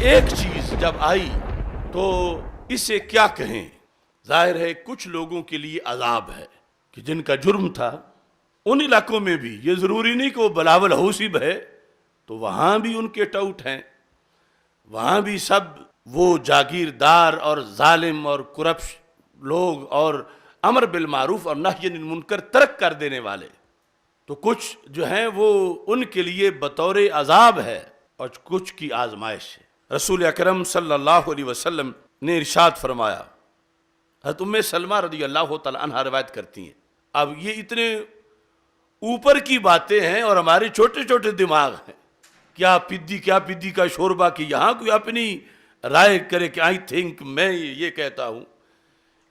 ایک چیز جب آئی تو اسے کیا کہیں؟ ظاہر ہے کچھ لوگوں کے لیے عذاب ہے کہ جن کا جرم تھا ان علاقوں میں بھی، یہ ضروری نہیں کہ وہ بلاول حوثی ہے تو وہاں بھی ان کے ٹاؤٹ ہیں، وہاں بھی سب وہ جاگیردار اور ظالم اور کرپٹ لوگ اور امر بالمعروف اور نہی عن المنکر ترک کر دینے والے، تو کچھ جو ہیں وہ ان کے لیے بطور عذاب ہے اور کچھ کی آزمائش ہے۔ رسول اکرم صلی اللہ علیہ وسلم نے ارشاد فرمایا، حضرت ام سلمہ رضی اللہ تعالی عنہ روایت کرتی ہیں، اب یہ اتنے اوپر کی باتیں ہیں اور ہمارے چھوٹے چھوٹے دماغ ہیں، کیا پدی کا شوربہ کی یہاں کوئی اپنی رائے کرے کہ آئی تھنک میں یہ کہتا ہوں،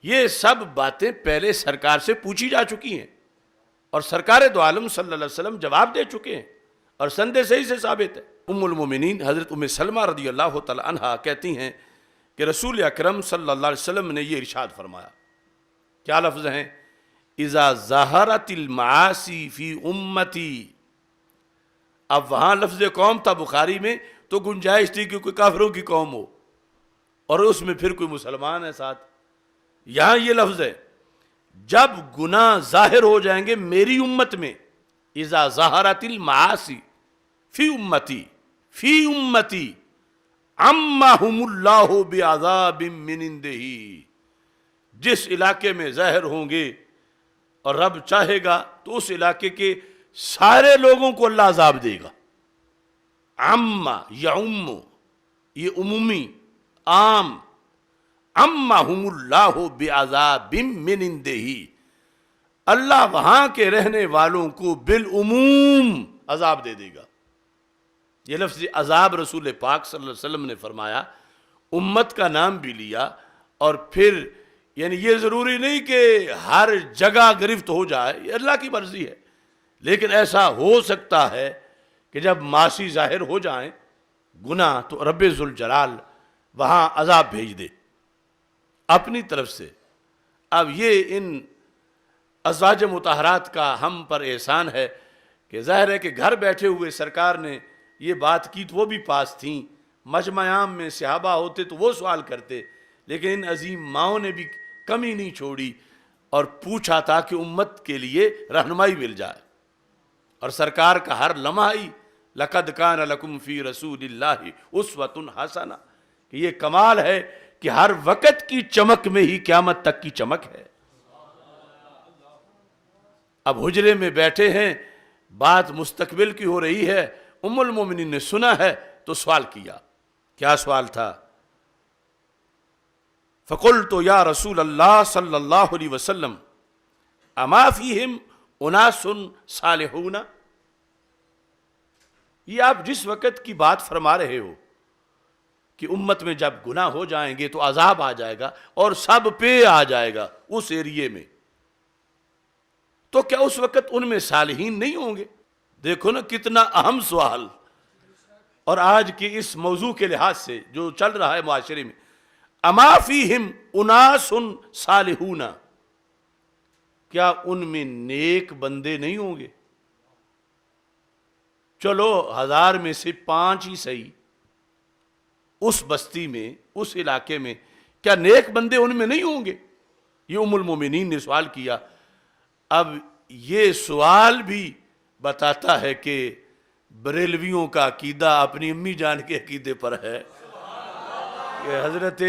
یہ سب باتیں پہلے سرکار سے پوچھی جا چکی ہیں اور سرکار دو عالم صلی اللہ علیہ وسلم جواب دے چکے ہیں اور سند صحیح سے ثابت ہے۔ ام المومنین حضرت ام سلمہ رضی اللہ تعالی عنہ کہتی ہیں کہ رسول اکرم صلی اللہ علیہ وسلم نے یہ ارشاد فرمایا، کیا لفظ ہیں؟ اذا ظہرت المعاصی فی امتی، اب وہاں لفظ قوم تھا بخاری میں تو گنجائش تھی کہ کوئی کافروں کی قوم ہو اور اس میں پھر کوئی مسلمان ہے ساتھ، یہاں یہ لفظ ہے جب گناہ ظاہر ہو جائیں گے میری امت میں، اذا ظہرت المعاصی فی امتی عمہم اللہ بعذاب من عندہ، جس علاقے میں ظاہر ہوں گے اور رب چاہے گا تو اس علاقے کے سارے لوگوں کو اللہ عذاب دے گا۔ عمہ یعم، یہ عمومی عام، عمہم اللہ بعذاب من عندہ، اللہ وہاں کے رہنے والوں کو بالعموم عذاب دے گا۔ یہ لفظ عذاب رسول پاک صلی اللہ علیہ وسلم نے فرمایا، امت کا نام بھی لیا اور پھر یعنی یہ ضروری نہیں کہ ہر جگہ گرفت ہو جائے، یہ اللہ کی مرضی ہے، لیکن ایسا ہو سکتا ہے کہ جب معاصی ظاہر ہو جائیں گناہ تو رب ذوالجلال وہاں عذاب بھیج دے اپنی طرف سے۔ اب یہ ان ازواج مطہرات کا ہم پر احسان ہے کہ ظاہر ہے کہ گھر بیٹھے ہوئے سرکار نے یہ بات کی تو وہ بھی پاس تھیں، مجمع عام میں صحابہ ہوتے تو وہ سوال کرتے، لیکن ان عظیم ماؤں نے بھی کمی نہیں چھوڑی اور پوچھا تھا کہ امت کے لیے رہنمائی مل جائے، اور سرکار کا ہر لمحہ ہی لَقَدْ كَانَ لَكُمْ فِي رَسُولِ اللَّهِ أُسْوَةٌ حَسَنَةٌ کہ یہ کمال ہے کہ ہر وقت کی چمک میں ہی قیامت تک کی چمک ہے۔ اب حجرے میں بیٹھے ہیں، بات مستقبل کی ہو رہی ہے، ام المومنین نے سنا ہے تو سوال کیا، کیا سوال تھا؟ فَقُلْتُ يَا رَسُولَ اللَّهِ صلی اللہ علیہ وسلم اَمَا فِيهِمْ أُنَاسٌ صَالِحُونَ، یہ آپ جس وقت کی بات فرما رہے ہو کہ امت میں جب گناہ ہو جائیں گے تو عذاب آ جائے گا اور سب پہ آ جائے گا اس ایریے میں، تو کیا اس وقت ان میں صالحین نہیں ہوں گے؟ دیکھو نا کتنا اہم سوال، اور آج کے اس موضوع کے لحاظ سے جو چل رہا ہے معاشرے میں، اما فیہم اناس صالحون، کیا ان میں نیک بندے نہیں ہوں گے؟ چلو 1000 میں سے 5 ہی صحیح، اس بستی میں اس علاقے میں کیا نیک بندے ان میں نہیں ہوں گے؟ یہ ام المومنین نے سوال کیا۔ اب یہ سوال بھی بتاتا ہے کہ بریلویوں کا عقیدہ اپنی امی جان کے عقیدے پر ہے، کہ حضرت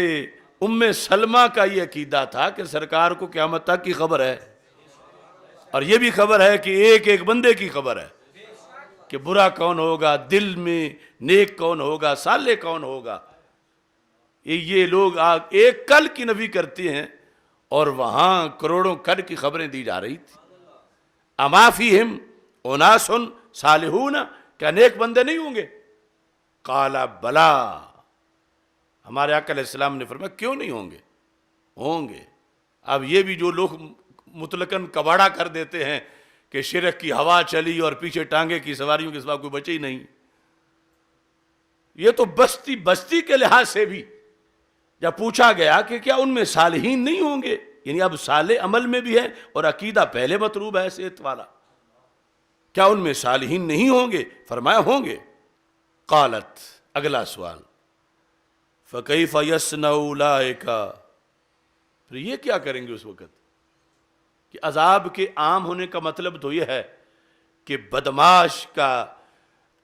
ام سلمہ کا یہ عقیدہ تھا کہ سرکار کو قیامت تک کی خبر ہے، اور یہ بھی خبر ہے کہ ایک ایک بندے کی خبر ہے کہ برا کون ہوگا، دل میں نیک کون ہوگا، صالح کون ہوگا۔ یہ لوگ ایک کل کی نفی کرتے ہیں اور وہاں کروڑوں کل کی خبریں دی جا رہی تھی۔ اما فیہم اناس صالحون، کیا نیک بندے نہیں ہوں گے؟ قال بلا، ہمارے آقا علیہ السلام نے فرمایا کیوں نہیں ہوں گے؟ ہوں گے۔ اب یہ بھی جو لوگ مطلقاً کباڑا کر دیتے ہیں کہ شرک کی ہوا چلی اور پیچھے ٹانگے کی سواریوں کے سوا کوئی بچے ہی نہیں، یہ تو بستی کے لحاظ سے بھی جب پوچھا گیا کہ کیا ان میں صالحین نہیں ہوں گے، یعنی اب صالح عمل میں بھی ہے اور عقیدہ پہلے مطلوب ہے صحت والا، کیا ان میں صالحین نہیں ہوں گے؟ فرمایا ہوں گے۔ قالت، اگلا سوال، فَكَيْفَ يَصْنَعُ أُولَٰئِكَ، پھر یہ کیا کریں گے اس وقت؟ کہ عذاب کے عام ہونے کا مطلب تو یہ ہے کہ بدماش کا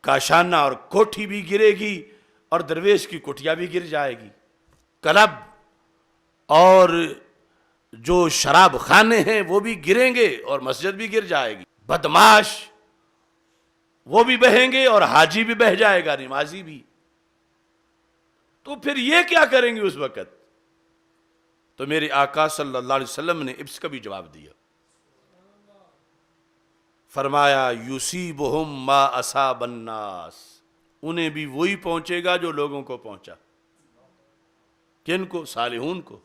کاشانہ اور کوٹھی بھی گرے گی اور درویش کی کٹیا بھی گر جائے گی، کلب اور جو شراب خانے ہیں وہ بھی گریں گے اور مسجد بھی گر جائے گی، بدماش وہ بھی بہیں گے اور حاجی بھی بہ جائے گا، نمازی بھی۔ تو پھر یہ کیا کریں گے اس وقت؟ تو میرے آقا صلی اللہ علیہ وسلم نے اس کا بھی جواب دیا، فرمایا یصیبہم ما اصاب الناس، انہیں بھی وہی پہنچے گا جو لوگوں کو پہنچا۔ کن کو؟ صالحون کو۔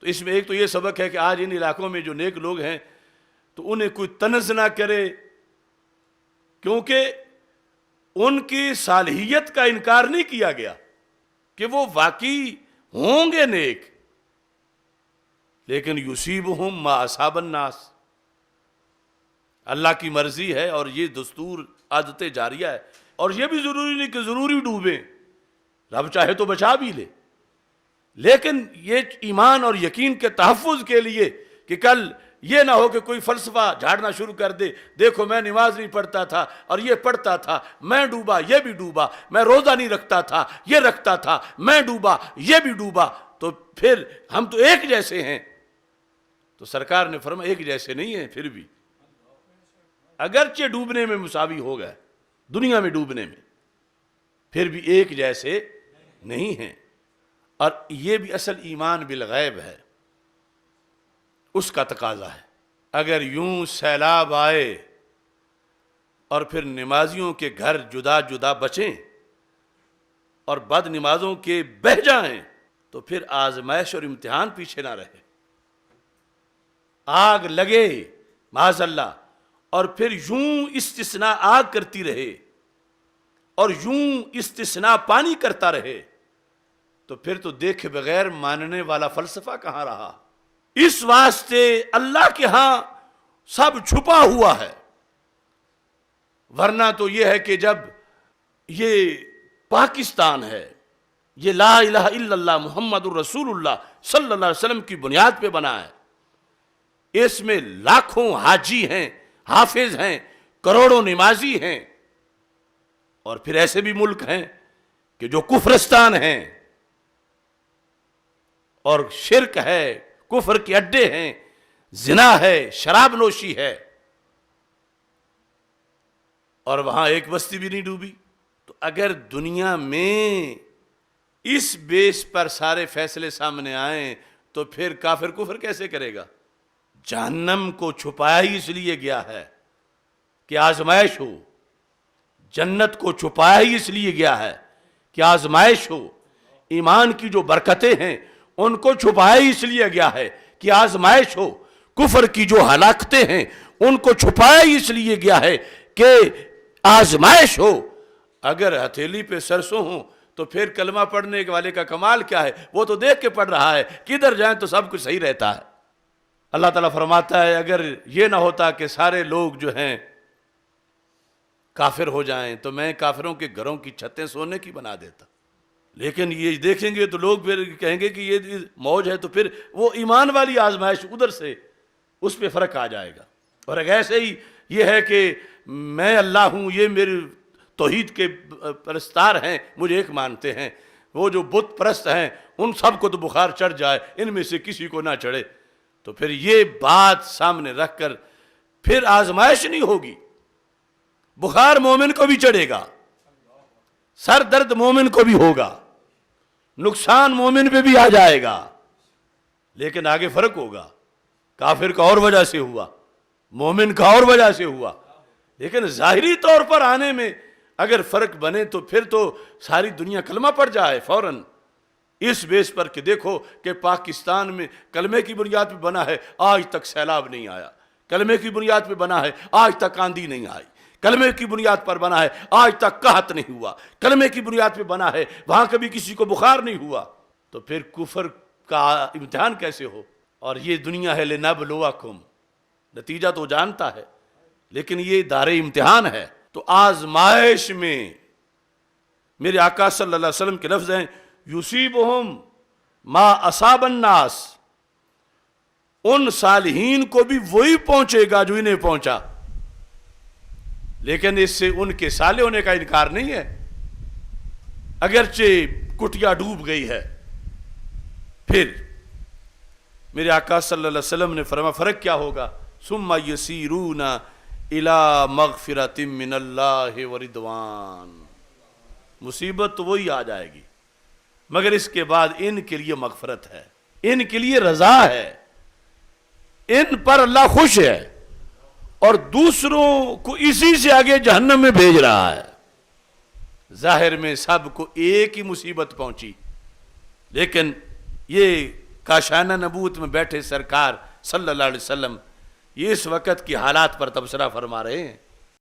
تو اس میں ایک تو یہ سبق ہے کہ آج ان علاقوں میں جو نیک لوگ ہیں تو انہیں کوئی طنز نہ کرے، کیونکہ ان کی صالحیت کا انکار نہیں کیا گیا کہ وہ واقعی ہوں گے نیک، لیکن یصیبہم ما اصاب الناس، اللہ کی مرضی ہے اور یہ دستور عادت جاریہ ہے، اور یہ بھی ضروری نہیں کہ ضروری ڈوبیں، رب چاہے تو بچا بھی لے، لیکن یہ ایمان اور یقین کے تحفظ کے لیے کہ کل یہ نہ ہو کہ کوئی فلسفہ جھاڑنا شروع کر دے، دیکھو میں نماز نہیں پڑھتا تھا اور یہ پڑھتا تھا، میں ڈوبا یہ بھی ڈوبا، میں روزہ نہیں رکھتا تھا یہ رکھتا تھا، میں ڈوبا یہ بھی ڈوبا، تو پھر ہم تو ایک جیسے ہیں۔ تو سرکار نے فرمایا ایک جیسے نہیں ہیں، پھر بھی اگرچہ ڈوبنے میں مساوی ہو گئے، دنیا میں ڈوبنے میں، پھر بھی ایک جیسے نہیں ہیں۔ اور یہ بھی اصل ایمان بالغیب ہے، اس کا تقاضا ہے۔ اگر یوں سیلاب آئے اور پھر نمازیوں کے گھر جدا جدا بچیں اور بد نمازوں کے بہہ جائیں تو پھر آزمائش اور امتحان پیچھے نہ رہے، آگ لگے معاذ اللہ اور پھر یوں استثناء آگ کرتی رہے اور یوں استثناء پانی کرتا رہے، تو پھر تو دیکھے بغیر ماننے والا فلسفہ کہاں رہا۔ اس واسطے اللہ کے ہاں سب چھپا ہوا ہے، ورنہ تو یہ ہے کہ جب یہ پاکستان ہے، یہ لا الہ الا اللہ محمد الرسول اللہ صلی اللہ علیہ وسلم کی بنیاد پہ بنا ہے، اس میں لاکھوں حاجی ہیں، حافظ ہیں، کروڑوں نمازی ہیں، اور پھر ایسے بھی ملک ہیں کہ جو کفرستان ہیں اور شرک ہے، کفر کے اڈے ہیں، زنا ہے، شراب نوشی ہے، اور وہاں ایک بستی بھی نہیں ڈوبی۔ تو اگر دنیا میں اس بیس پر سارے فیصلے سامنے آئیں تو پھر کافر کفر کیسے کرے گا؟ جہنم کو چھپایا ہی اس لیے گیا ہے کہ آزمائش ہو، جنت کو چھپایا ہی اس لیے گیا ہے کہ آزمائش ہو، ایمان کی جو برکتیں ہیں ان کو چھپایا ہی اس لیے گیا ہے کہ آزمائش ہو، کفر کی جو ہلاکتیں ہیں ان کو چھپایا ہی اس لیے گیا ہے کہ آزمائش ہو۔ اگر ہتھیلی پہ سرسوں ہوں تو پھر کلمہ پڑھنے والے کا کمال کیا ہے؟ وہ تو دیکھ کے پڑھ رہا ہے، کدھر جائیں تو سب کچھ صحیح رہتا ہے۔ اللہ تعالیٰ فرماتا ہے اگر یہ نہ ہوتا کہ سارے لوگ جو ہیں کافر ہو جائیں تو میں کافروں کے گھروں کی چھتیں سونے کی بنا دیتا، لیکن یہ دیکھیں گے تو لوگ پھر کہیں گے کہ یہ موج ہے، تو پھر وہ ایمان والی آزمائش ادھر سے اس پہ فرق آ جائے گا۔ اور اگر ایسے ہی یہ ہے کہ میں اللہ ہوں، یہ میرے توحید کے پرستار ہیں، مجھے ایک مانتے ہیں، وہ جو بت پرست ہیں ان سب کو تو بخار چڑھ جائے، ان میں سے کسی کو نہ چڑھے، تو پھر یہ بات سامنے رکھ کر پھر آزمائش نہیں ہوگی۔ بخار مومن کو بھی چڑھے گا، سر درد مومن کو بھی ہوگا، نقصان مومن پہ بھی آ جائے گا، لیکن آگے فرق ہوگا، کافر کا اور وجہ سے ہوا، مومن کا اور وجہ سے ہوا، لیکن ظاہری طور پر آنے میں اگر فرق بنے تو پھر تو ساری دنیا کلمہ پڑ جائے فوراً، اس بیس پر کہ دیکھو کہ پاکستان میں کلمے کی بنیاد پہ بنا ہے، آج تک سیلاب نہیں آیا، کلمے کی بنیاد پہ بنا ہے، آج تک آندھی نہیں آئی، کلمے کی بنیاد پر بنا ہے، آج تک قحط نہیں ہوا، کلمے کی بنیاد پہ بنا ہے، وہاں کبھی کسی کو بخار نہیں ہوا، تو پھر کفر کا امتحان کیسے ہو؟ اور یہ دنیا ہے لنبلوکم، نتیجہ تو جانتا ہے، لیکن یہ دار امتحان ہے۔ تو آزمائش میں میرے آقا صلی اللہ علیہ وسلم کے لفظ ہیں یصیبہم ما اصاب الناس، ان صالحین کو بھی وہی پہنچے گا جو انہیں پہنچا، لیکن اس سے ان کے صالح ہونے کا انکار نہیں ہے، اگرچہ کٹیا ڈوب گئی ہے۔ پھر میرے آقا صلی اللہ علیہ وسلم نے فرمایا فرق کیا ہوگا؟ ثم یسیرون الی مغفرۃ من اللہ ورضوان، مصیبت تو وہی آ جائے گی مگر اس کے بعد ان کے لیے مغفرت ہے، ان کے لیے رضا ہے، ان پر اللہ خوش ہے، اور دوسروں کو اسی سے آگے جہنم میں بھیج رہا ہے۔ ظاہر میں سب کو ایک ہی مصیبت پہنچی، لیکن یہ کاشانہ نبوت میں بیٹھے سرکار صلی اللہ علیہ وسلم یہ اس وقت کی حالات پر تبصرہ فرما رہے ہیں۔